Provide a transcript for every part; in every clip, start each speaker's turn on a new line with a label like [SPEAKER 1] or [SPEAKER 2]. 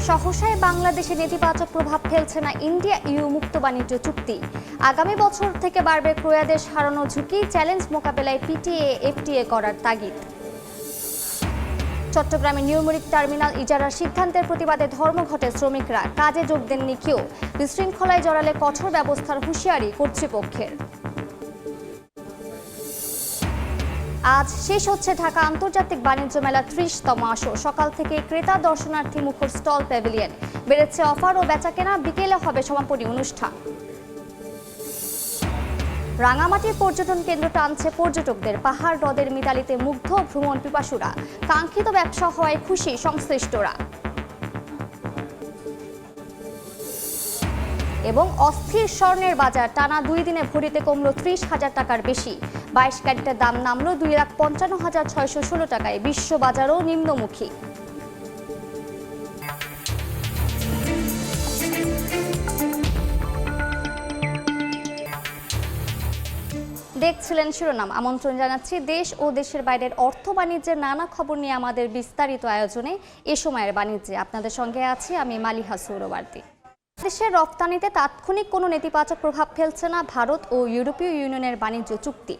[SPEAKER 1] সহসায় বাংলাদেশে নেতিবাচক প্রভাব ফেলছে না ইন্ডিয়া ইউ মুক্ত বাণিজ্য চুক্তি। আগামী বছর থেকে বাড়বে ক্রয়াদেশ হারানো ঝুঁকি, চ্যালেঞ্জ মোকাবেলায় পিটিএ এফটিএ করার তাগিদ। চট্টগ্রামে নিউমেরিক টার্মিনাল ইজারার সিদ্ধান্তের প্রতিবাদে ধর্মঘটে শ্রমিকরা, কাজে যোগ দেননি কেউ। বিশৃঙ্খলায় জড়ালে কঠোর ব্যবস্থার হুঁশিয়ারি কর্তৃপক্ষের। আজ শেষ হচ্ছে ঢাকা আন্তর্জাতিক বাণিজ্য মেলা ৩০তম আসর। সকাল থেকে ক্রেতা দর্শনার্থী মুখর স্টল প্যাভিলিয়ন, বেড়েছে অফার ও বেচাকেনা। বিকেলে হবে সমাপনী অনুষ্ঠান। রাঙামাটির পর্যটন কেন্দ্র টানছে পর্যটকদের। পাহাড় হ্রদের মিতালিতে মুগ্ধ ভ্রমণ পিপাসুরা। কাঙ্ক্ষিত ব্যবসা হওয়ায় খুশি সংশ্লিষ্টরা। এবং অস্থির স্বর্ণের বাজার, টানা 2 দিনে ভরিতে কমলো 30,000 টাকার বেশি। 22 ক্যারেটের দাম নামলো 2,55,616 টাকায়। বিশ্ব বাজারও নিম্নমুখী। দেখছিলেন শিরোনাম। আমন্ত্রণ জানাচ্ছি দেশ ও দেশের বাইরের অর্থ বাণিজ্যের নানা খবর নিয়ে আমাদের বিস্তারিত আয়োজনে এ সময়ের বাণিজ্যে। আপনাদের সঙ্গে আছি আমি মালিহা সৌরবার্তী। দেশের রপ্তানিতে তাৎক্ষণিক কোনো নেতিবাচক প্রভাব ফেলছে না ভারত ও ইউরোপীয় ইউনিয়নের বাণিজ্য চুক্তি।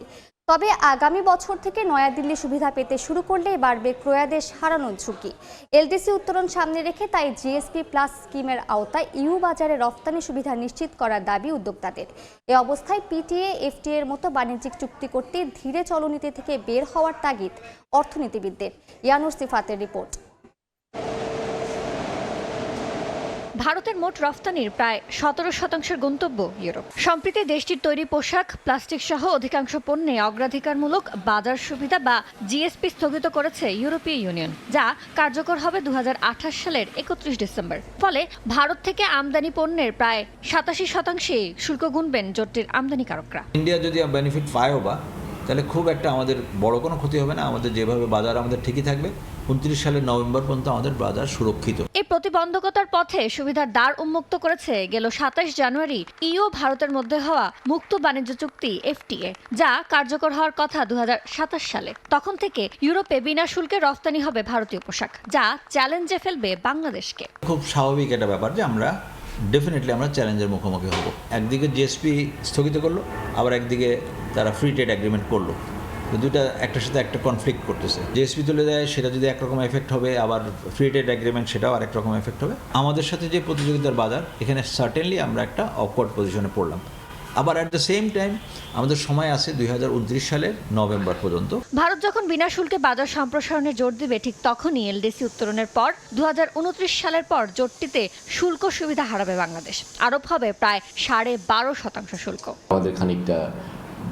[SPEAKER 1] তবে আগামী বছর থেকে নয়াদিল্লি সুবিধা পেতে শুরু করলেই বাড়বে ক্রয়াদেশ হারানোর ঝুঁকি। এলডিসি উত্তরণ সামনে রেখে তাই জিএসপি প্লাস স্কিমের আওতায় ইউ বাজারে রপ্তানি সুবিধা নিশ্চিত করার দাবি উদ্যোক্তাদের। এ অবস্থায় পিটিএ এফটিএ এর মতো বাণিজ্যিক চুক্তি করতে ধীরে চলনীতি থেকে বের হওয়ার তাগিদ অর্থনীতিবিদদের। ইয়ানুর সিফাতের রিপোর্ট।
[SPEAKER 2] ভারতের মোট রফতানির প্রায় 17% গন্তব্য ইউরোপ। সম্প্রতি দেশটির তৈরি পোশাক, প্লাস্টিক সহ অধিকাংশ পণ্যে অগ্রাধিকারমূলক বাজার সুবিধা বা জিএসপি স্থগিত করেছে ইউরোপীয় ইউনিয়ন, যা কার্যকর হবে 2028 সালের 31 ডিসেম্বর। ফলে ভারত থেকে আমদানি পণ্যের প্রায় 87% শুল্ক গুনবেন জোটটির আমদানিকারকরা।
[SPEAKER 3] ইন্ডিয়া যদি বেনিফিট পায়ও বা, তাহলে খুব একটা আমাদের বড় কোনো ক্ষতি হবে না। আমাদের যেভাবে বাজার আমাদের ঠিকই থাকবে। 29 সালের নভেম্বর পর্যন্ত আমাদের বাজার সুরক্ষিত।
[SPEAKER 2] এই প্রতিবন্ধকতার পথে সুবিধার দ্বার উন্মুক্ত করেছে গেল 27 জানুয়ারি ইউ ভারতের মধ্যে হওয়া মুক্ত বাণিজ্য চুক্তি এফটিএ, যা কার্যকর হওয়ার কথা 2027 সালে। তখন থেকে ইউরোপে বিনা শুল্কে রফতানি হবে ভারতীয় পোশাক, যা চ্যালেঞ্জে ফেলবে বাংলাদেশকে।
[SPEAKER 3] খুব স্বাভাবিক একটা ব্যাপার যে আমরা ডেফিনেটলি আমরা চ্যালেঞ্জের মুখোমুখি হব। একদিকে জিএসপি স্থগিত করলো, আবার একদিকে তারা ফ্রি ট্রেড এগ্রিমেন্ট করলো। দুটা একটার সাথে একটা কনফ্লিক্ট করতেছে। জিএসপি তুলে দেয়, সেটা যদি একরকম এফেক্ট হবে, আবার ফ্রি ট্রেড এগ্রিমেন্ট সেটাও আরেক রকম এফেক্ট হবে। আমাদের সাথে যে প্রতিযোগিতার বাজার, এখানে সার্টেনলি আমরা একটা অকওয়ার্ড পজিশনে পড়লাম। আবার অ্যাট দ্য সেম টাইম আমাদের সময় আছে 2029 সালের নভেম্বর পর্যন্ত।
[SPEAKER 2] ভারত যখন বিনা শুল্কে বাজার সম্প্রসারণে জোর দেবে, ঠিক তখনই এলডিসি উত্তরণের পর 2029 সালের পর জোটটিতে শুল্ক সুবিধা হারাবে বাংলাদেশ। আরোপ হবে প্রায় 12.5% শুল্ক।
[SPEAKER 4] আমাদের খানিকটা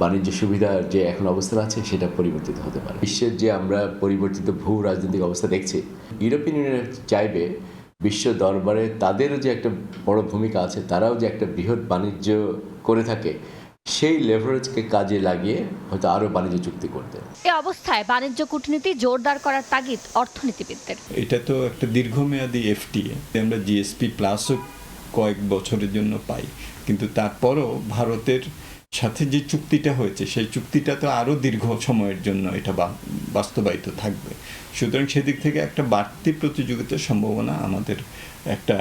[SPEAKER 4] বাণিজ্য সুবিধার যে এখন অবস্থা আছে সেটা পরিবর্তিত হতে পারে। বিশ্বের যে আমরা পরিবর্তিত ভূ রাজনৈতিক অবস্থা দেখছি, ইউরোপিয়ান ইউনিয়ন চাইবে বিশ্ব দরবারে তাদেরও যে একটা বড় ভূমিকা আছে, তারাও যে একটা বৃহৎ বাণিজ্য করে থাকে, সেই লেভারেজকে কাজে লাগিয়ে হয়তো আরও বাণিজ্য চুক্তি করতে।
[SPEAKER 2] এই অবস্থায় বাণিজ্য কূটনীতি জোরদার করার তাগিদ অর্থনীতিবিদদের।
[SPEAKER 5] এটা তো একটা দীর্ঘমেয়াদী এফটিএ। আমরা জিএসপি প্লাসও কয়েক বছরের জন্য পাই, কিন্তু তারপরও ভারতের সাথে যে চুক্তিটা হয়েছে সেই চুক্তিটা তো আরও দীর্ঘ সময়ের জন্য এটা বাস্তবায়িত থাকবে। সুতরাং সেদিক থেকে একটা বাড়তি প্রতিযোগিতার সম্ভাবনা আমাদের একটা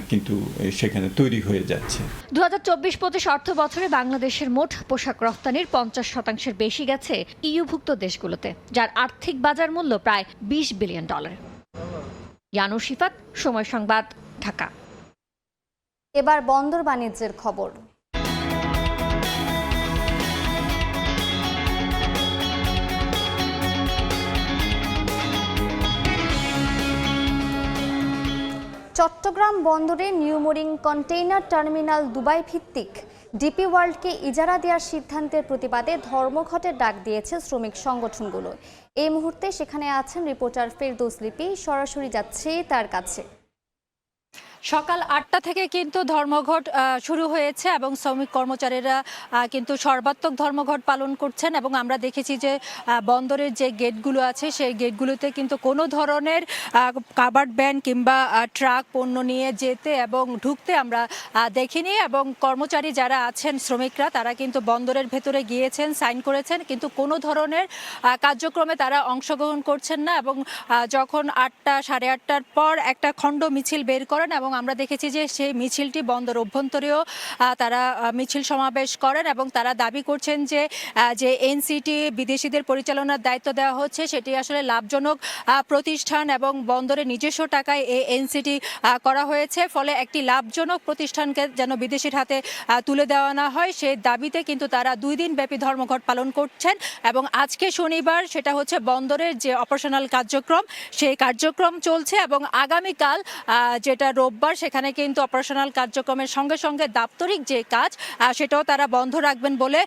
[SPEAKER 5] কিন্তু সেখানে তৈরি হয়ে যাচ্ছে।
[SPEAKER 2] 2024-25 অর্থ বছরে বাংলাদেশের মোট পোশাক রফতানির 50% বেশি গেছে ইউভুক্ত দেশগুলোতে, যার আর্থিক বাজার মূল্য প্রায় $20 বিলিয়ন। ইয়ানুর সিফাত, সময় সংবাদ, ঢাকা।
[SPEAKER 1] এবার বন্দর বাণিজ্যের খবর। চট্টগ্রাম বন্দরে নিউমেরিক কন্টেইনার টার্মিনাল দুবাই ভিত্তিক ডিপি ওয়ার্ল্ডকে ইজারা দেওয়ার সিদ্ধান্তের প্রতিবাদে ধর্মঘটের ডাক দিয়েছে শ্রমিক সংগঠনগুলো। এই মুহূর্তে সেখানে আছেন রিপোর্টার ফেরদৌস লিপি, সরাসরি যাচ্ছে তার কাছে।
[SPEAKER 6] সকাল ৮টা থেকে কিন্তু ধর্মঘট শুরু হয়েছে এবং শ্রমিক কর্মচারীরা কিন্তু সর্বাত্মক ধর্মঘট পালন করছেন এবং আমরা দেখেছি যে বন্দরের যে গেটগুলো আছে সেই গেটগুলোতে কিন্তু কোনো ধরনের কাভার্ড ভ্যান কিংবা ট্রাক পণ্য নিয়ে যেতে এবং ঢুকতে আমরা দেখিনি এবং কর্মচারী যারা আছেন শ্রমিকরা তারা কিন্তু বন্দরের ভেতরে গিয়েছেন, সাইন করেছেন, কিন্তু কোনো ধরনের কার্যক্রমে তারা অংশগ্রহণ করছেন না এবং যখন ৮টা সাড়ে ৮টার পর একটা খণ্ড মিছিল বের করেন এবং আমরা দেখেছি যে সেই মিছিলটি বন্দর অভ্যন্তরেও তারা মিছিল সমাবেশ করেন এবং তারা দাবি করছেন যে এনসিটি বিদেশিদের পরিচালনার দায়িত্ব দেওয়া হচ্ছে সেটি আসলে লাভজনক প্রতিষ্ঠান এবং বন্দরের নিজস্ব টাকায় এই এনসিটি করা হয়েছে, ফলে একটি লাভজনক প্রতিষ্ঠানকে যেন বিদেশির হাতে তুলে দেওয়া না হয় সেই দাবিতে কিন্তু তারা 2 দিন ব্যাপী ধর্মঘট পালন করছেন এবং আজকে শনিবার সেটা হচ্ছে বন্দরের যে অপারেশনাল কার্যক্রম সেই কার্যক্রম চলছে এবং আগামীকাল যেটা রোববার সেখানে কিন্তু অপারেশনাল কার্যক্রমের সঙ্গে সঙ্গে দাপ্তরিক যে কাজ সেটাও তারা বন্ধ রাখবেন বলে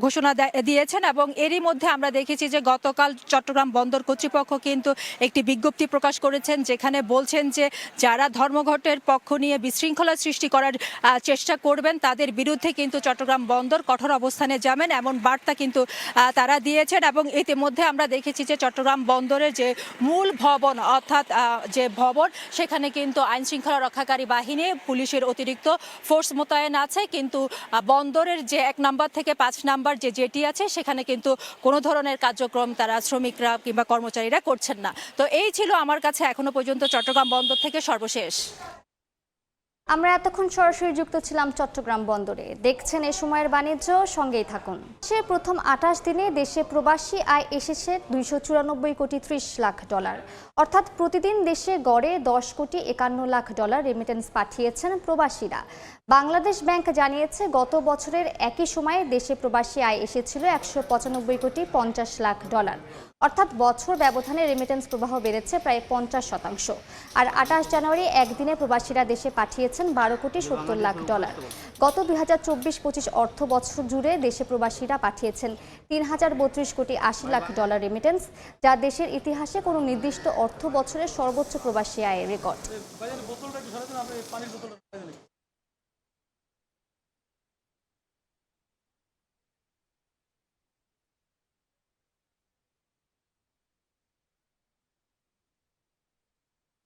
[SPEAKER 6] ঘোষণা দিয়েছেন এবং এরই মধ্যে আমরা দেখেছি যে গতকাল চট্টগ্রাম বন্দর কর্তৃপক্ষ কিন্তু একটি বিজ্ঞপ্তি প্রকাশ করেছেন যেখানে বলছেন যে যারা ধর্মঘটের পক্ষ নিয়ে বিশৃঙ্খলা সৃষ্টি করার চেষ্টা করবেন তাদের বিরুদ্ধে কিন্তু চট্টগ্রাম বন্দর কঠোর অবস্থানে যাবেন এমন বার্তা কিন্তু তারা দিয়েছেন এবং ইতিমধ্যে আমরা দেখেছি যে চট্টগ্রাম বন্দরের যে মূল ভবন অর্থাৎ যে ভবন সেখানে কিন্তু আইন শৃঙ্খলা রক্ষাকারী বাহিনী পুলিশের অতিরিক্ত ফোর্স মোতায়েন আছে, কিন্তু বন্দরের যে 1 নম্বর থেকে 5 নম্বর যে জেটি আছে সেখানে কিন্তু কোনো ধরনের কার্যক্রম তারা শ্রমিকরা কিংবা কর্মচারীরা করছেন না। তো এই ছিল আমার কাছে এখনো পর্যন্ত চট্টগ্রাম বন্দর থেকে সর্বশেষ।
[SPEAKER 1] আমরা এতক্ষণ সরাসরি যুক্ত ছিলাম চট্টগ্রাম বন্দরে। দেখছেন এ সময়ের বাণিজ্য, সঙ্গেই থাকুন। সে প্রথম 28 দিনে দেশে প্রবাসী আয় এসেছে 294 কোটি 30 লাখ ডলার, অর্থাৎ প্রতিদিন দেশে গড়ে 10 কোটি 51 লাখ ডলার রেমিটেন্স পাঠিয়েছেন প্রবাসীরা। বাংলাদেশ ব্যাংক জানিয়েছে গত বছরের একই সময়ে দেশে প্রবাসী আয় এসেছিল 195 কোটি 50 লাখ ডলার, অর্থাৎ বছর ব্যবধানে রেমিটেন্স প্রবাহ বেড়েছে প্রায় 50%। আর 28 জানুয়ারি একদিনে প্রবাসীরা দেশে পাঠিয়েছেন 12 কোটি 70 লাখ ডলার। গত 2024-25 অর্থ বছর জুড়ে দেশে প্রবাসীরা পাঠিয়েছেন 3032 কোটি 80 লাখ ডলার রেমিটেন্স, যা দেশের ইতিহাসে কোনো নির্দিষ্ট অর্থ বছরের সর্বোচ্চ প্রবাসী আয়ের রেকর্ড।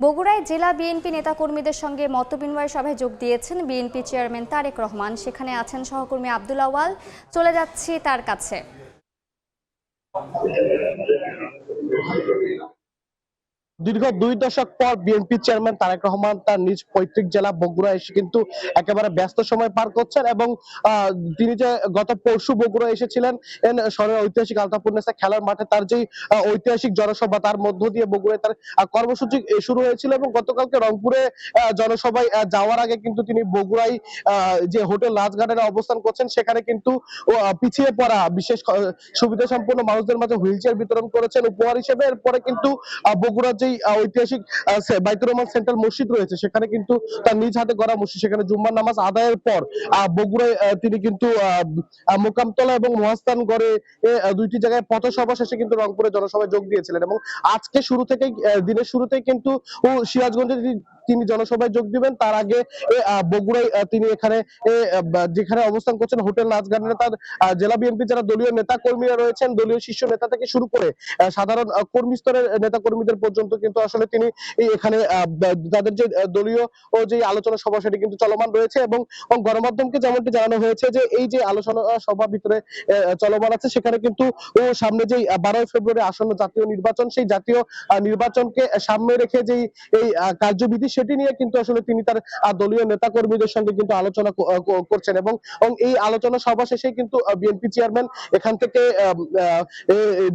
[SPEAKER 1] বগুড়ায় জেলা বিএনপি নেতাকর্মীদের সঙ্গে মতবিনিময় সভায় যোগ দিয়েছেন বিএনপি চেয়ারম্যান তারেক রহমান। সেখানে আছেন সহকর্মী আব্দুল আওয়াল, চলে যাচ্ছি তার কাছে।
[SPEAKER 7] দীর্ঘ 2 দশক পর বিএনপি চেয়ারম্যান তারেক রহমান তার নিজ পৈতৃক জেলা বগুড়া এসে কিন্তু একেবারে ব্যস্ত সময় পার করছেন এবং তিনি যে গত পরশু বগুড়া এসেছিলেন শহরের ঐতিহাসিক আলতাপুরনেসা খেলার মাঠে তার যে ঐতিহাসিক জনসভা তার মধ্য দিয়ে বগুড়ায় তার কর্মসূচি শুরু হয়েছিল এবং গতকালকে রংপুরে জনসভায় যাওয়ার আগে কিন্তু তিনি বগুড়ায় যে হোটেল রাজগার্ডেনে অবস্থান করছেন সেখানে কিন্তু পিছিয়ে পড়া বিশেষ সুবিধা সম্পন্ন মানুষদের মাঝে হুইল চেয়ার বিতরণ করেছেন উপহার হিসেবে। এরপরে কিন্তু বগুড়ার যে ঐতিহাসিক বাইতুর রহমান সেন্ট্রাল মসজিদ রয়েছে সেখানে কিন্তু তার নিজ হাতে গড়া মসজিদ, সেখানে জুম্মার নামাজ আদায়ের পর বগুড়ায় তিনি কিন্তু মোকামতলা এবং মহাস্থানগড়ে 2টি জায়গায় পথসভা শেষে কিন্তু রংপুরে জনসভায় যোগ দিয়েছিলেন এবং আজকে শুরু থেকেই দিনের শুরুতেই কিন্তু সিরাজগঞ্জে তিনি জনসভায় যোগ দিবেন। তার আগে বগুড়ায় তিনি এখানে যেখানে অবস্থান করছেন হোটেল রাজগার্ডেনে তার জেলা বিএনপি যারা দলীয় নেতা কর্মীরা রয়েছেন, দলীয় শীর্ষ নেতা থেকে শুরু করে সাধারণ কর্মী স্তরের নেতা কর্মীদের পর্যন্ত কিন্তু আসলে তিনি এখানে তাদের যে দলীয় ও যে আলোচনা সভা সেটি কিন্তু চলমান রয়েছে এবং গণমাধ্যমকে যেমনটি জানানো হয়েছে যে এই যে আলোচনা সভা ভিতরে চলমান আছে সেখানে কিন্তু সামনে যে 12 ফেব্রুয়ারি আসন্ন জাতীয় নির্বাচন, সেই জাতীয় নির্বাচনকে সামনে রেখে যে এই কার্যবিধি সেটি নিয়ে কিন্তু আসলে তিনি তার দলীয় নেতা কর্মীদের সঙ্গে কিন্তু আলোচনা করছেন এবং এই আলোচনা সভা শেষে কিন্তু বিএনপি চেয়ারম্যান এখান থেকে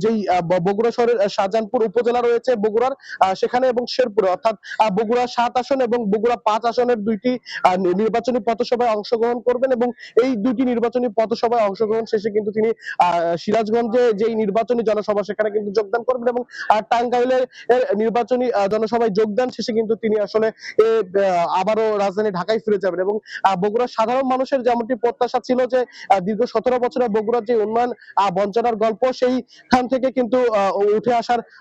[SPEAKER 7] যেই বগুড়া শহরের শাহজাহানপুর উপজেলা রয়েছে বগুড়ার সেখানে এবং শেরপুরে অর্থাৎ বগুড়া 7 আসন এবং বগুড়া 5 আসনের 2টি নির্বাচনী পথসভায় অংশগ্রহণ করবেন এবং এই 2টি নির্বাচনী পথসভায় অংশগ্রহণ শেষে কিন্তু তিনি সিরাজগঞ্জে যেই নির্বাচনী জনসভা সেখানে কিন্তু যোগদান করবেন এবং টাঙ্গাইলের নির্বাচনী জনসভায় যোগদান শেষে কিন্তু তিনি আসলে আসলে আবারও রাজধানী ঢাকায় ফিরে যাবেন। এবং বগুড়ার সাধারণ মানুষের যেমনটি প্রত্যাশা ছিল যে দীর্ঘ 17 বছরের বগুড়ার যে উন্নয়ন বঞ্চনার গল্প, সেইখান থেকে কিন্তু উঠে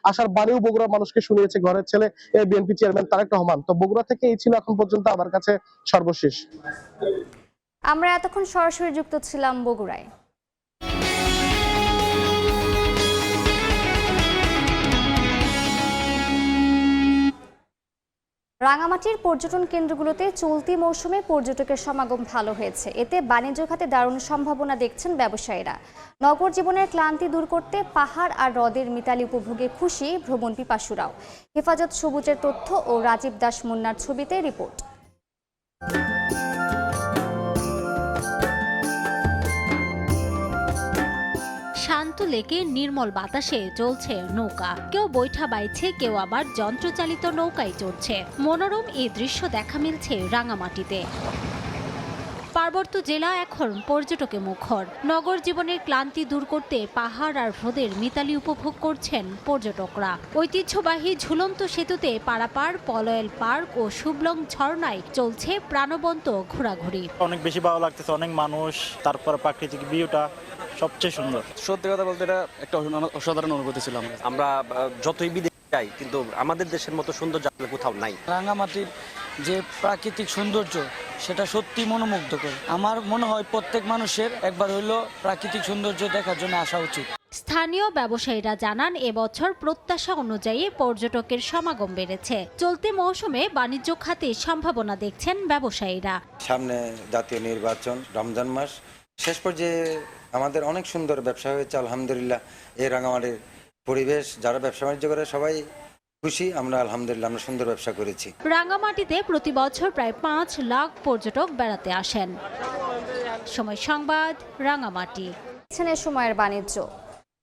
[SPEAKER 7] আসার বাণীও বগুড়ার মানুষকে শুনিয়েছে ঘরের ছেলে বিএনপি চেয়ারম্যান তারেক রহমান। তো বগুড়া থেকে এই ছিল এখন পর্যন্ত আমার কাছে সর্বশেষ।
[SPEAKER 1] আমরা এতক্ষণ সরাসরি যুক্ত ছিলাম বগুড়ায়। রাঙামাটির পর্যটন কেন্দ্রগুলোতে চলতি মৌসুমে পর্যটকের সমাগম ভালো হয়েছে। এতে বাণিজ্য খাতে দারুণ সম্ভাবনা দেখছেন ব্যবসায়ীরা। নগর জীবনের ক্লান্তি দূর করতে পাহাড় আর হ্রদের মিতালি উপভোগে খুশি ভ্রমণ পিপাসুরাও। হেফাজত সবুজের তথ্য ও রাজীব দাস মুন্নার ছবিতে রিপোর্ট।
[SPEAKER 8] শান্ত লেকে নির্মল বাতাসে চলছে নৌকা, কেউ বৈঠা বাইছে, কেউ আবার যন্ত্রচালিত নৌকায় চড়ছে। মনোরম এই দৃশ্য দেখা মিলছে রাঙামাটিতে। পার্বত্য জেলা এখন পর্যটকে মুখর। নগর জীবনের ক্লান্তি দূর করতে পাহাড় আর হ্রদের মিতালি উপভোগ করছেন পর্যটকরা। ঐতিহ্যবাহী ঝুলন্ত সেতুতে পারাপার, পলয়েল পার্ক ও শুভলং ঝর্ণায় চলছে প্রাণবন্ত ঘোরাঘুরি।
[SPEAKER 9] অনেক বেশি ভালো লাগতেছে, অনেক মানুষ, তারপর প্রাকৃতিক ভিউটা সবচেয়ে সুন্দর।
[SPEAKER 10] সত্যি কথা বলতে এটা একটা অসাধারণ অনুভূতি ছিল।
[SPEAKER 11] আমরা যতই বিদেশে যাই কিন্তু আমাদের দেশের মতো সুন্দর জায়গা কোথাও নাই।
[SPEAKER 12] রাঙামাটির যে প্রাকৃতিক সৌন্দর্য সেটা সত্যি মনোমুগ্ধকর। আমার মনে হয় প্রত্যেক মানুষের একবার হইলেও প্রাকৃতিক সৌন্দর্য দেখার জন্য আসা উচিত।
[SPEAKER 8] স্থানীয় ব্যবসায়ীরা জানান, এবছর প্রত্যাশা অনুযায়ী পর্যটকের সমাগম বেড়েছে। চলতি মৌসুমে বাণিজ্য খাতে সম্ভাবনা দেখছেন ব্যবসায়ীরা।
[SPEAKER 13] সামনে জাতীয় নির্বাচন, রমজান মাস, শেষ পর্যায়ে আমাদের অনেক সুন্দর ব্যবসা হয়েছে আলহামদুলিল্লাহ। এই রাঙামাটির পরিবেশ, যারা ব্যবসা বাণিজ্য করে সবাই খুশি। আমরা আলহামদুলিল্লাহ আমরা সুন্দর ব্যবসা করেছি।
[SPEAKER 8] রাঙামাটিতে প্রতি বছর প্রায় 5 লাখ পর্যটক বেড়াতে আসেন। সময় সংবাদ, রাঙামাটি।
[SPEAKER 1] সময়ের বাণিজ্য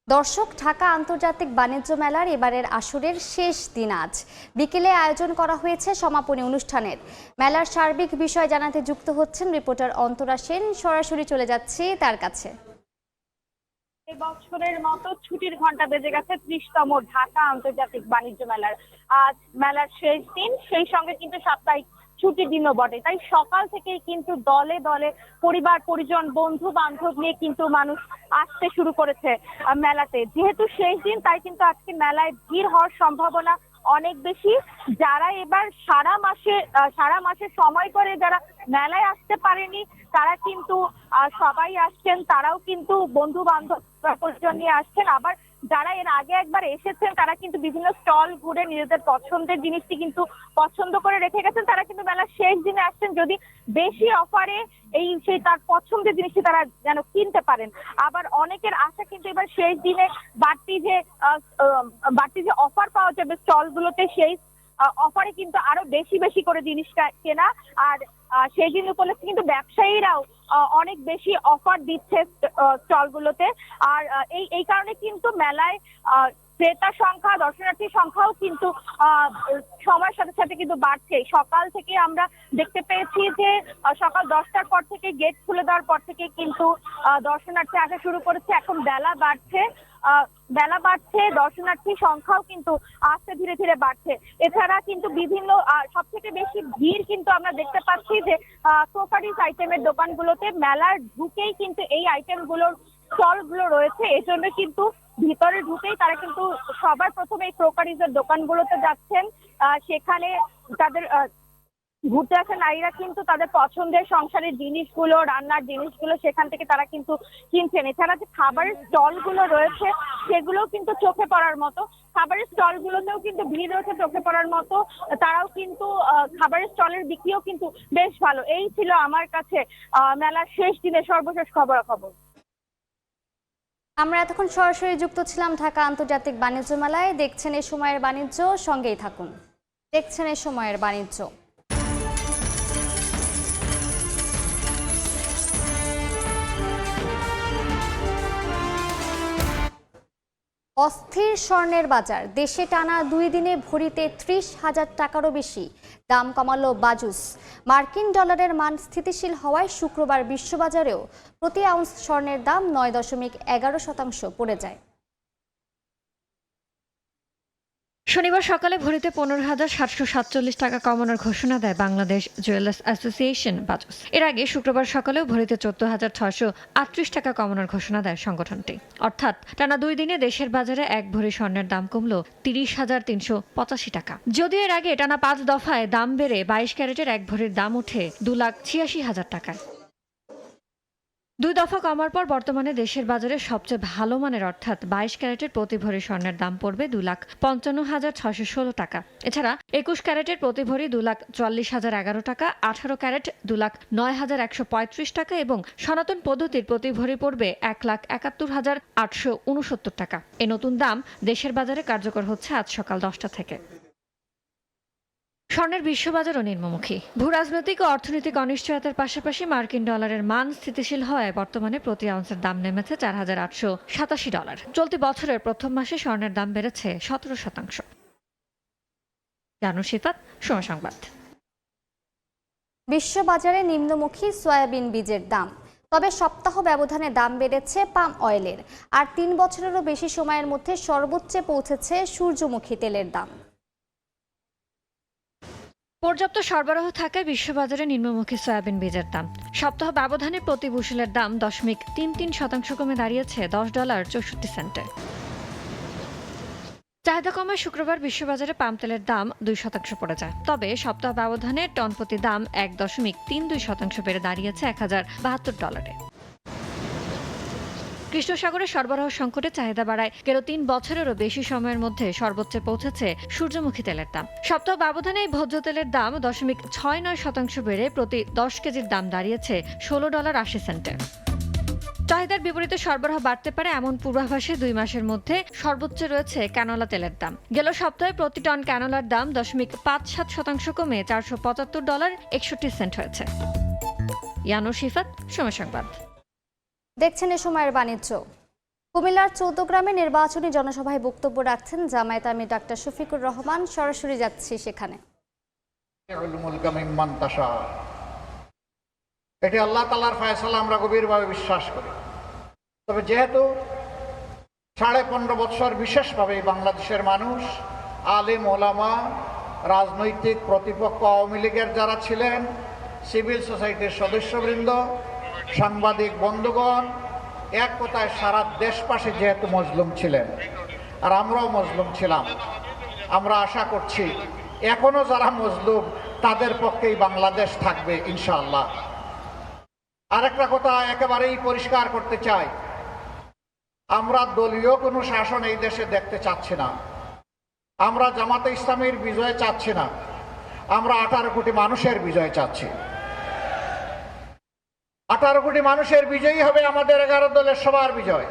[SPEAKER 1] দর্শক, ঢাকা আন্তর্জাতিক বাণিজ্য মেলার এবারের আসরের শেষ দিন আজ বিকেলে আয়োজন করা হয়েছে সমাপনী অনুষ্ঠানের। মেলার সার্বিক বিষয় জানাতে যুক্ত হচ্ছেন রিপোর্টার অন্তরা সেন। সরাসরি চলে যাচ্ছি তার কাছে।
[SPEAKER 14] এই বছরের মতো ছুটির ঘন্টা বেজে গেছে 30তম ঢাকা আন্তর্জাতিক বাণিজ্য মেলার। আজ মেলার শেষ দিন, সেই সঙ্গে কিন্তু সাপ্তাহিক ছুটির দিনও বটে। তাই সকাল থেকেই কিন্তু দলে দলে পরিবার পরিজন, বন্ধু বান্ধব নিয়ে কিন্তু মানুষ আসতে শুরু করেছে মেলাতে। যেহেতু শেষ দিন, তাই কিন্তু আজকে মেলায় ভিড় হওয়ার সম্ভাবনা অনেক বেশি। যারা এবার সারা মাসে সময় করে যারা মেলায় আসতে পারেনি, তারা কিন্তু সবাই আসছেন। তারাও কিন্তু বন্ধু বান্ধব পরিজন নিয়ে আসছেন। আবার যারা এর আগে একবার এসেছেন, তারা কিন্তু বিভিন্ন স্টল ঘুরে নিজেদের পছন্দের জিনিসটি কিন্তু পছন্দ করে রেখে গেছেন। তারা কিন্তু মেলার শেষ দিনে আসছেন যদি বেশি অফারে সেই তার পছন্দের জিনিসটি তারা যেন কিনতে পারেন। আবার অনেকের আশা কিন্তু এবার শেষ দিনে বাড়তি যে অফার পাওয়া যাবে স্টলগুলোতে, সেই অফারে কিন্তু আরো বেশি করে জিনিসটা কেনা। আর সেই দিন উপলক্ষে কিন্তু ব্যবসায়ীরাও অনেক বেশি অফার দিচ্ছে স্টলগুলোতে। আর এই কারণে কিন্তু মেলায় ক্রেতা সংখ্যা, দর্শনার্থীর সংখ্যাও কিন্তু সময়ের সাথে সাথে কিন্তু বাড়ছে। সকাল থেকে আমরা দেখতে পেয়েছি যে সকাল 10টার পর থেকে গেট খুলে দেওয়ার পর থেকে কিন্তু দর্শনার্থী আসা শুরু করেছে। এখন বেলা বাড়ছে, দর্শনার্থীর সংখ্যাও কিন্তু আস্তে ধীরে ধীরে বাড়ছে। এছাড়া কিন্তু বিভিন্ন সব থেকে বেশি ভিড় কিন্তু আমরা দেখতে পাচ্ছি যে ক্রোকারিজ আইটেমের দোকানগুলোতে। মেলার ঢুকেই কিন্তু এই আইটেমগুলোর স্টলগুলো রয়েছে। এজন্য কিন্তু ভিতরে ঢুকেই তারা কিন্তু সবার প্রথমে এই ক্রোকারিজের দোকানগুলোতে যাচ্ছেন। সেখানে তাদের ঘুরতে আসা নারীরা কিন্তু তাদের পছন্দের সংসারের জিনিসগুলো, রান্নার জিনিসগুলো সেখান থেকে তারা কিন্তু কিনছেন। এছাড়া যে খাবারের স্টলগুলো রয়েছে, সেগুলোও কিন্তু চোখে পড়ার মতো। খাবারের স্টলগুলোতেও কিন্তু ভিড় রয়েছে চোখে পড়ার মতো। তারাও কিন্তু খাবারের স্টলের বিক্রিও কিন্তু বেশ ভালো। এই ছিল আমার কাছে মেলার শেষ দিনের সর্বশেষ খবরাখবর।
[SPEAKER 1] আমরা এতক্ষণ সরাসরি যুক্ত ছিলাম ঢাকা আন্তর্জাতিক বাণিজ্য মেলায়। দেখছেন এই সময়ের বাণিজ্য, সঙ্গেই থাকুন। দেখছেন এই সময়ের বাণিজ্য। অস্থির স্বর্ণের বাজার, দেশে টানা 2 দিনে ভরিতে 30,000 টাকারও বেশি দাম কমালো বাজুস। মার্কিন ডলারের মান স্থিতিশীল হওয়ায় শুক্রবার বিশ্ববাজারেও প্রতি আউন্স স্বর্ণের দাম 9.11% পড়ে যায়।
[SPEAKER 2] শনিবার সকালে ভরিতে 15,747 টাকা কমানোর ঘোষণা দেয় বাংলাদেশ জুয়েলার্স অ্যাসোসিয়েশন বাজুস। এর আগে শুক্রবার সকালেও ভরিতে 14,638 টাকা কমানোর ঘোষণা দেয় সংগঠনটি। অর্থাৎ টানা 2 দিনে দেশের বাজারে 1 ভরি স্বর্ণের দাম কমল 30,385 টাকা। যদিও এর আগে টানা 5 দফায় দাম বেড়ে 22 ক্যারেটের 1 ভরির দাম উঠে 2,86,000 টাকায়। 2 দফা কমার পর বর্তমানে দেশের বাজারে সবচেয়ে ভালো মানের অর্থাৎ 22 ক্যারেটের প্রতি ভরি স্বর্ণের দাম পড়বে 2,55,616 টাকা। এছাড়া 21 ক্যারেটের প্রতি ভরি 2,44,011 টাকা, 18 ক্যারেট 2,09,135 টাকা এবং সনাতন পদ্ধতির প্রতি ভরি পড়বে 1,71,869 টাকা। এই নতুন দাম দেশের বাজারে কার্যকর হচ্ছে আজ সকাল 10টা থেকে। স্বর্ণের বিশ্ববাজারও নিম্নমুখী। ভূরাজনৈতিক ও অর্থনৈতিক অনিশ্চয়তার পাশাপাশি মার্কিন ডলারের মান স্থিতিশীল হওয়ায় বর্তমানে প্রতি আউন্সের দাম নেমেছে $4,887। চলতি বছরের প্রথম মাসে স্বর্ণের দাম বেড়েছে 17%। জানু শিফাত, সময় সংবাদ।
[SPEAKER 1] বিশ্ববাজারে নিম্নমুখী সয়াবিন বীজের দাম, তবে সপ্তাহ ব্যবধানে দাম বেড়েছে পাম অয়েলের। আর 3 বছরেরও বেশি সময়ের মধ্যে সর্বোচ্চে পৌঁছেছে সূর্যমুখী তেলের দাম।
[SPEAKER 2] পর্যাপ্ত সরবরাহ থাকায় বিশ্ববাজারে নিম্নমুখী সয়াবিন বীজের দাম সপ্তাহ ব্যবধানে প্রতি বুশেলের দাম 0.33% কমে দাঁড়িয়েছে $10.64। চাহিদা কমায় শুক্রবার বিশ্ববাজারে পাম তেলের দাম 2% পড়ে যায়। তবে সপ্তাহ ব্যবধানে টন প্রতি দাম 1.32% বেড়ে দাঁড়িয়েছে $1,072। কৃষ্ণ সাগরে সরবরাহ সংকটে চাহিদা বাড়ায় গেল 3 বছরেরও বেশি সময়ের মধ্যে সর্বোচ্চে পৌঁছেছে সূর্যমুখী তেলের দাম। সপ্তাহ ব্যবধানে এই ভোজ্য তেলের দাম 0.69% বেড়ে প্রতি 10 কেজির দাম দাঁড়িয়েছে $16.80। চাহিদার বিপরীতে সরবরাহ বাড়তে পারে এমন পূর্বাভাসে 2 মাসের মধ্যে সর্বোচ্চ রয়েছে ক্যানোলা তেলের দাম। গেল সপ্তাহে প্রতি টন ক্যানোলার দাম 0.57% কমে $475.61 হয়েছে। ইয়ানু শিফাত, সময় সংবাদ।
[SPEAKER 1] দেখছেন এ সময়ের বাণিজ্য। কুমিল্লার 14 গ্রামে নির্বাচনী জনসভায় বক্তব্য রাখছেন জামায়াত আমির ডাক্তার শফিকুর রহমান। সরাসরি যাচ্ছি সেখানে।
[SPEAKER 15] এটি আল্লাহ তাআলার ফয়সালা, আমরা গভীরভাবে বিশ্বাস করি। তবে যেহেতু 15.5 বছর বিশেষভাবে বাংলাদেশের মানুষ, আলেম ওলামা, রাজনৈতিক প্রতিপক্ষ আওয়ামী লীগের যারা ছিলেন, সিভিল সোসাইটির সদস্যবৃন্দ, সাংবাদিক বন্ধুগণ, এক কথায় সারা দেশবাসী যেহেতু মজলুম ছিলেন আর আমরাও মজলুম ছিলাম, আমরা আশা করছি এখনো যারা মজলুম তাদের পক্ষেই বাংলাদেশ থাকবে ইনশাআল্লাহ। আরেকটা কথা একেবারেই পরিষ্কার করতে চাই, আমরা দলীয় কোনো শাসন এই দেশে দেখতে চাচ্ছি না। আমরা জামাতে ইসলামীর বিজয় চাচ্ছি না, আমরা 18 কোটি মানুষের বিজয় চাচ্ছি। 18 কোটি মানুষের বিজয়ী হবে আমাদের 11 দলের সবার বিজয়।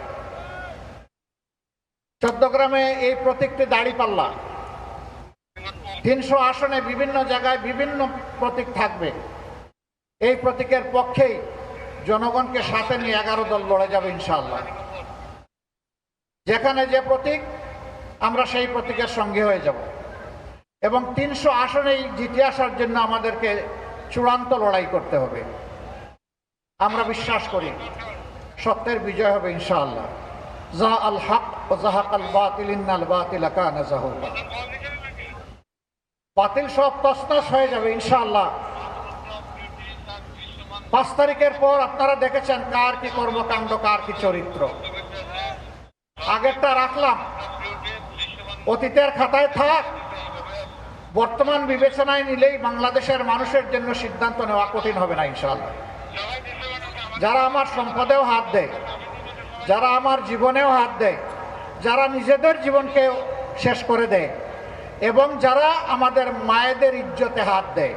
[SPEAKER 15] 14 গ্রামে এই প্রতীকটি দাঁড়িপাল্লা, 300 আসনে বিভিন্ন জায়গায় বিভিন্ন প্রতীক থাকবে। এই প্রতীকের পক্ষেই জনগণকে সাথে নিয়ে 11 দল লড়ে যাবে ইনশাআল্লাহ। যেখানে যে প্রতীক, আমরা সেই প্রতীকের সঙ্গে হয়ে যাব এবং 300 আসনেই জিতে আসার জন্য আমাদেরকে চূড়ান্ত লড়াই করতে হবে। আমরা বিশ্বাস করি সত্যের বিজয় হবে ইনশাআল্লাহ। যা আল হক ও যাহাকাল বাতিল ইন্নাল বাতিলা কানা যাহুকা। বাতিল সব তছনছ হয়ে যাবে ইনশাআল্লাহ। 5 তারিখের পর আপনারা দেখেছেন কার কি কর্মকাণ্ড, কার কি চরিত্র। আগেরটা রাখলাম, অতীতের খাতায় থাক, বর্তমান বিবেচনায় নিলেই বাংলাদেশের মানুষের জন্য সিদ্ধান্ত নেওয়া কঠিন হবে না ইনশাআল্লাহ। যারা আমার সম্পদেও হাত দেয়, যারা আমার জীবনেও হাত দেয়, যারা নিজেদের জীবনকে শেষ করে দেয় এবং যারা আমাদের মায়েদের ইজ্জতে হাত দেয়,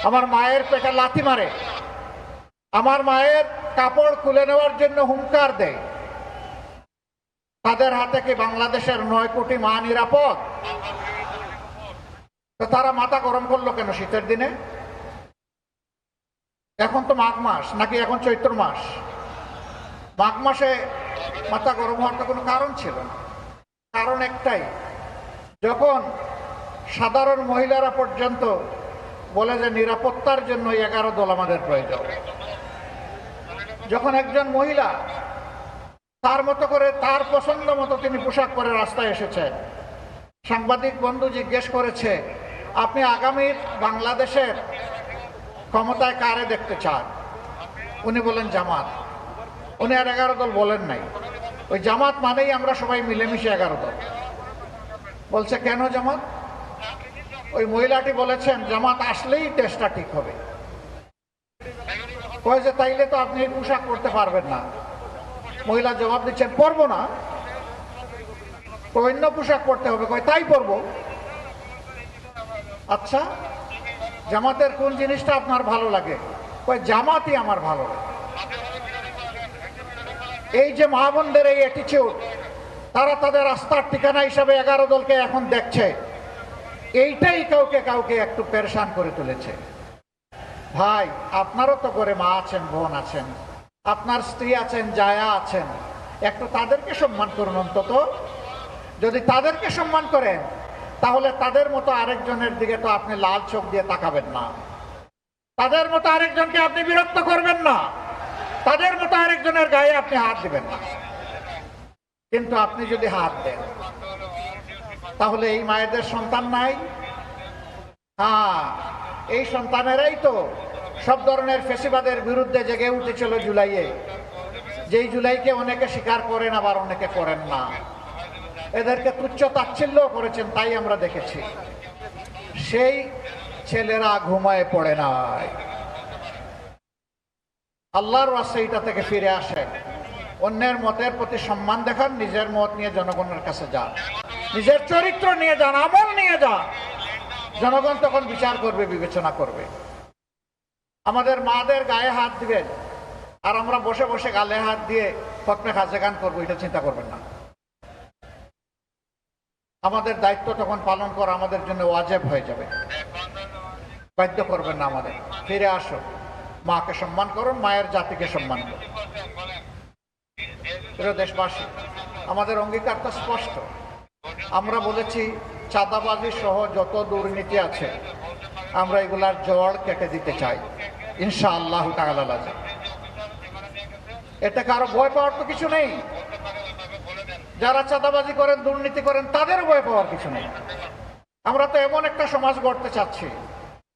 [SPEAKER 15] আমার মায়ের পেটে লাথি মারে, আমার মায়ের কাপড় খুলে নেওয়ার জন্য হুঙ্কার দেয়, তাদের হাতে কি বাংলাদেশের 9 কোটি মা নিরাপদ? তো তারা মাথা গরম করলো কেন শীতের দিনে? এখন তো মাঘ মাস, নাকি এখন চৈত্র মাস? মাঘ মাসে মাথা গরম হওয়ার তো কোনো কারণ ছিল না। কারণ একটাই, যখন সাধারণ মহিলারা পর্যন্ত বলে যে নিরাপত্তার জন্য 11 দল আমাদের প্রয়োজন, যখন একজন মহিলা তার মতো করে তার পছন্দ মতো তিনি পোশাক পরে রাস্তায় এসেছেন, সাংবাদিক বন্ধু জিজ্ঞেস করেছে, আপনি আগামী বাংলাদেশের ক্ষমতায় কারে দেখতে চান? উনি বলেন জামাত। উনি আর 11 দল বলেন নাই, ওই জামাত মানেই আমরা সবাই মিলেমিশে 11 দল। বলছে কেন জামাত? ওই মহিলাটি বলেছেন জামাত আসলেই দেশটা ঠিক হবে। কয় যে তাইলে তো আপনি এই পোশাক পরতে পারবেন না। মহিলা জবাব দিচ্ছেন পরবো না, অন্য পোশাক পরতে হবে। কয় তাই পরবো। আচ্ছা, জামাতের কোন জিনিসটা আপনার ভালো লাগে? কয় জামাতই আমার ভালো লাগে। এই যে মা বোনদের এই অ্যাটিচিউড, তারা তাদের আস্থার ঠিকানা হিসাবে 11 দলকে এখন দেখছে, এইটাই কাউকে কাউকে একটু পেরেশান করে তুলেছে। ভাই, আপনারও তো করে মা আছেন, বোন আছেন, আপনার স্ত্রী আছেন, জায়া আছেন, একটু তাদেরকে সম্মান করুন অন্তত। যদি তাদেরকে সম্মান করেন তাহলে তাদের মতো আরেকজনের দিকে তো আপনি লাল চোখ দিয়ে তাকাবেন না, তাদের মতো আরেকজনকে আপনি বিরক্ত করবেন না, তাদের মতো আরেকজনের গায়ে আপনি হাত দিবেন না। কিন্তু আপনি যদি হাত দেন তাহলে এই মায়েদের সন্তান নাই? হ্যাঁ, এই সন্তানেরাই তো সব ধরনের ফেসিবাদের বিরুদ্ধে জেগে উঠেছিল জুলাইয়ে, যেই জুলাইকে অনেকে স্বীকার করেন আবার অনেকে করেন না। এদেরকে তুচ্ছ তাচ্ছিল্য করেছেন, তাই আমরা দেখেছি। সেই ছেলেরা ঘুমায় পড়ে নাই। আল্লাহর ওয়াস্তে এটা থেকে ফিরে আসেন, অন্যের মতের প্রতি সম্মান দেখান, নিজের মত নিয়ে জনগণের কাছে যান, নিজের চরিত্র নিয়ে যান, আমল নিয়ে যান। জনগণ তখন বিচার করবে, বিবেচনা করবে। আমাদের মাদের গায়ে হাত দিবেন আর আমরা বসে বসে গালে হাত দিয়ে খতমে খাজেগান করবো, এটা চিন্তা করবেন না। আমাদের দায়িত্ব তখন পালন করা আমাদের জন্য ওয়াজিব হয়ে যাবে। বাধ্য করবেন না আমাদের। ফিরে আসো, মাকে সম্মান করুন, মায়ের জাতিকে সম্মান করুন। প্রিয় দেশবাসী, আমাদের অঙ্গীকার তো স্পষ্ট। আমরা বলেছি চাঁদাবাজি সহ যত দুর্নীতি আছে আমরা এগুলার জড় কেটে দিতে চাই ইনশাআল্লাহ তাআলা। এতে কারো ভয় পাওয়ার তো কিছু নেই। যারা চাঁদাবাজি করেন, দুর্নীতি করেন, তাদের ভয় পাওয়ার কিছু নেই। আমরা তো এমন একটা সমাজ গড়তে চাচ্ছি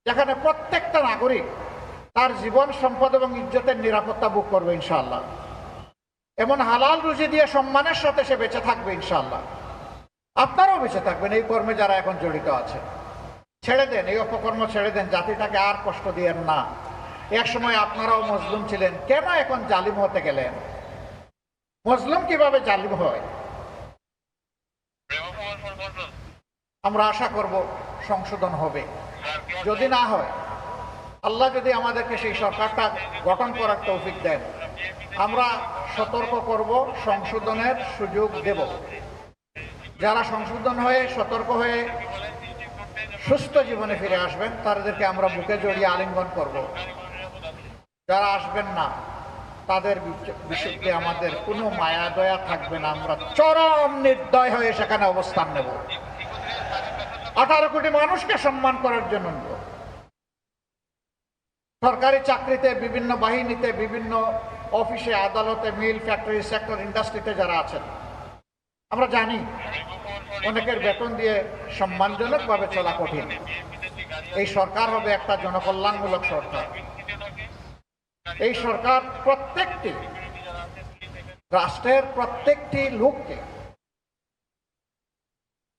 [SPEAKER 15] যেখানে প্রত্যেকটা নাগরিক তার জীবন, সম্পদ এবং ইজ্জতের নিরাপত্তা ভোগ করবে ইনশাআল্লাহ। এমন হালাল রুজি দিয়ে সম্মানের সাথে সে বেঁচে থাকবে ইনশাআল্লাহ। আপনারাও বেঁচে থাকবেন এই কর্মে যারা এখন জড়িত আছে। ছেড়ে দেন, এই অপকর্ম ছেড়ে দেন, জাতিটাকে আর কষ্ট দিয়েন না। এক সময় আপনারাও মজলুম ছিলেন, কেন এখন জালিম হতে গেলেন? মজলুম কিভাবে জালিম হয়? আমরা আশা করব সংশোধন হবে। যদি না হয়, আল্লাহ যদি আমাদেরকে সেই সরকারটা গঠন করার তৌফিক দেন, আমরা সতর্ক করব, সংশোধনের সুযোগ দেব। যারা সংশোধন হয়ে, সতর্ক হয়ে সুস্থ জীবনে ফিরে আসবেন তাদেরকে আমরা বুকে জড়িয়ে আলিঙ্গন করব। যারা আসবেন না তাদের বিশুদ্ধে আমাদের কোনো মায়া দয়া থাকবে না। আমরা চরম নির্দয় হয়ে সেখানে অবস্থান নেব। 18 কোটি মানুষকে সম্মান করার জন্য সরকারি চাকরিতে, বিভিন্ন বাহিনীতে, বিভিন্ন অফিসে, আদালতে, মিল, ফ্যাক্টরি, সেক্টর, ইন্ডাস্ট্রিতে যারা আছেন, আমরা জানি অনেকের বেতন দিয়ে সম্মানজনকভাবে চলা কঠিন। এই সরকার হবে একটা জনকল্যাণমূলক সরকার। এই সরকার প্রত্যেকটি রাষ্ট্রের প্রত্যেকটি লোককে,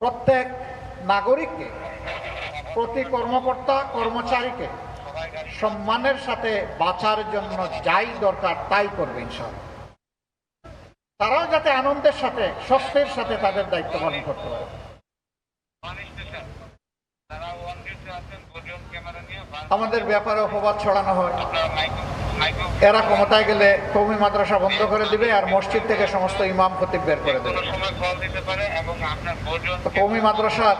[SPEAKER 15] প্রত্যেক নাগরিককে, প্রতি কর্মকর্তা কর্মচারীকে সম্মানের সাথে বাঁচার জন্য যাই দরকার তাই করবে ইনশাআল্লাহ। তারাও যাতে আনন্দের সাথে, স্বস্তির সাথে তাদের দায়িত্ব পালন করতে পারে। আমাদের ব্যাপারে অপবাদ ছড়ানো হয়, এরা ক্ষমতায় গেলে কওমি মাদ্রাসা বন্ধ করে দিবে আর মসজিদ থেকে সমস্ত ইমাম খতিব বের করে দেবে। কওমি মাদ্রাসার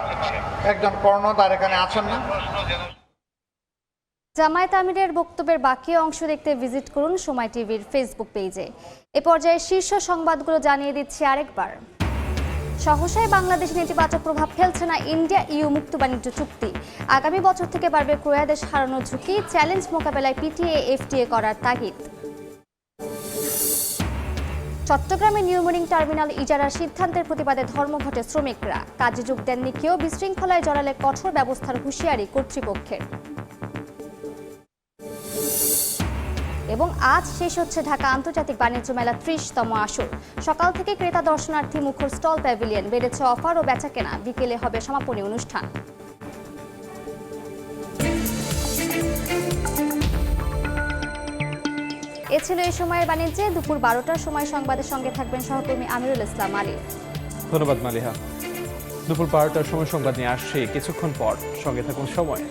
[SPEAKER 15] একজন কর্ণধার এখানে আছেন না?
[SPEAKER 1] জামায়াত আমিরের বক্তব্যের বাকি অংশ দেখতে ভিজিট করুন সময় টিভির ফেসবুক পেজে। এ পর্যায়ে শীর্ষ সংবাদগুলো জানিয়ে দিচ্ছি আরেকবার। সহসায় বাংলাদেশে নেতিবাচক প্রভাব ফেলছে না ইন্ডিয়া ইউ মুক্ত বাণিজ্য চুক্তি। আগামী বছর থেকে বাড়বে ক্রয়াদেশ হারানোর ঝুঁকি, চ্যালেঞ্জ মোকাবেলায় পিটিএ এফটিএ করার তাগিদ। চট্টগ্রামে নিউমোনিং টার্মিনাল ইজারার সিদ্ধান্তের প্রতিবাদে ধর্মঘটে শ্রমিকরা। কাজে যোগ দেননি কেউ, বিশৃঙ্খলায় জড়ালে কঠোর ব্যবস্থার হুঁশিয়ারি কর্তৃপক্ষের। এবং আজ শেষ হচ্ছে ঢাকা আন্তর্জাতিক বাণিজ্য মেলা ৩০তম আসর। সকাল থেকে ক্রেতা দর্শনার্থী মুখর স্টল প্যাভিলিয়ন, বেড়েছে অফার ও বেচাকেনা। বিকেলে হবে সমাপনী অনুষ্ঠান। এ ছিল এই সময়ের বাণিজ্যে। দুপুর 12টার সময় সংবাদের সঙ্গে থাকবেন সহকর্মী আমিরুল ইসলাম আলী।
[SPEAKER 16] ধন্যবাদ মালিহা। দুপুর 12টার সময় সংবাদ নিয়ে আসছি কিছুক্ষণ পর, সঙ্গে থাকুন সময়।